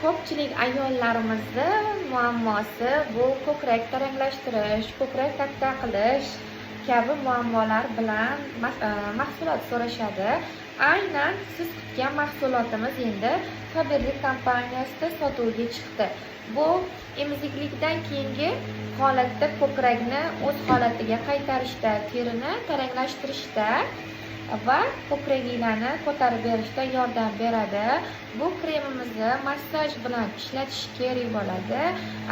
Ko'pchilik ayollarimizni muammosi bu ko'krak taranglashtirish, ko'krak katta qilish kabi muammolar bilan mahsulot so'rashadi. Aynan siz kutgan mahsulotimiz endi Faberlic kompaniyasida sotuvga chiqdi. Bu emiziklikdan keyingi holatda ko'krakni o'z holatiga qaytarishda, terini taranglashtirishda va ko'kraginglarni ko'tarib berishda yordam beradi. Bu kremimizni massaj bilan ishlatish kerak bo'ladi.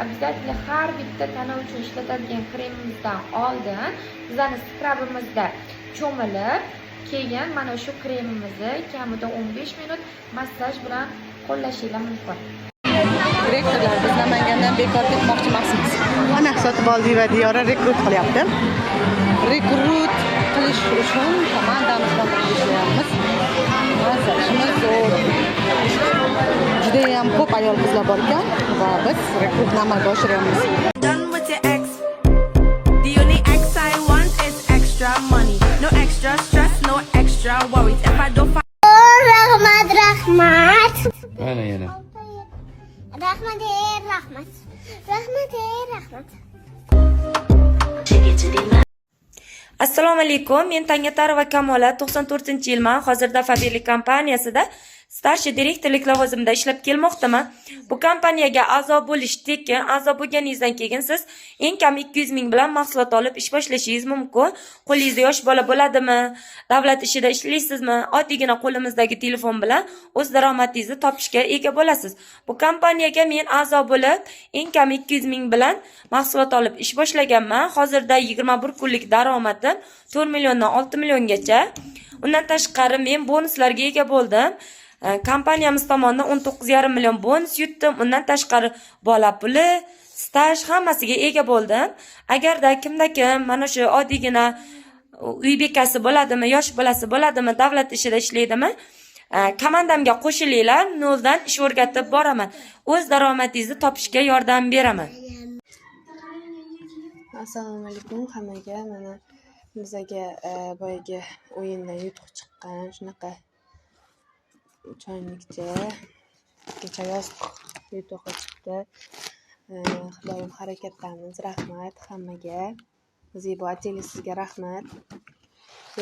Обязательно har bitta tana uchun ishlatadigan kremimizdan oldin bizning skrabimizda cho'milib, keyin mana shu kremimizni kamida 15 minut massaj bilan qo'llashingiz mumkin. Direktorlar biz Namangandan bekor ketmoqchi emasmiz. Mana sotib oldik va Diyora rekrut qilyapti. Rekrut qilish uchun komandamizdan ishlayapmiz. Hozir ishimiz zo'r. Juda ham ko'p ayol qizlar bor ekan va biz rekrutni amalga oshiryapmiz. Done with your ex. The only ex I want is extra money. No extra stress, no extra worries. If I don't find Rahmat. Mana yana. Rahmat. Assalomu alaykum. Men Tangatarova Kamola, 94-yilman. Hozirda Faberlic kompaniyasida starshi direktorlik lavozimida ishlab kelmoqdaman. Bu kompaniyaga a'zo bo'lish tekin. A'zo bo'lganingizdan keyin siz eng kam 200 ming bilan mahsulot olib ish boshlashingiz mumkin. Qo'lingizda yosh bola bo'ladimi? Davlat ishida ishlaysizmi? Oddiygina qo'limizdagi telefon bilan o'z daromadingizni topishga ega bo'lasiz. Bu kompaniyaga men a'zo bo'lib, eng kam 200 ming bilan mahsulot olib ish boshlaganman. Hozirda 21 kunlik daromadim 4 milliondan 6 milliongacha. Undan tashqari men bonuslarga ega bo'ldim. Kompaniyamiz tomonidan 19,5 million bonus yutdim. Undan tashqari bola puli, staj hammasiga ega bo'ldim. Agarda kimda kim mana shu oddiygina uy bekasi bo'ladimi, yosh bolasi bo'ladimi, davlat ishida ishlaydimi, komandamga qo'shilinglar, noldan ish o'rgatib boraman. O'z daromadingizni topishga yordam beraman. Assalomu alaykum hammaga. Mana bizaga boyagi o'yindan yutuq chiqqan shunaqa choynikcha kecha yostiq yutug'i chiqdi. Xudoyim harakatlarimiz, rahmat hammaga. Zibo ateli sizga rahmat.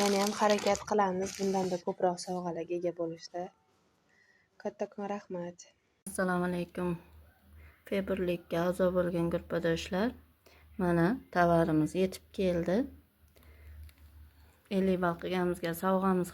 Yana ham harakat qilamiz bundanda ko'proq sovg'alarga ega bo'lishda. Kattakon rahmat. Assalomu alaykum. Faberlicga a'zo bo'lgan guruhdoshlar, mana tovarimiz yetib keldi. 50 bal qilganimizga sovg'amiz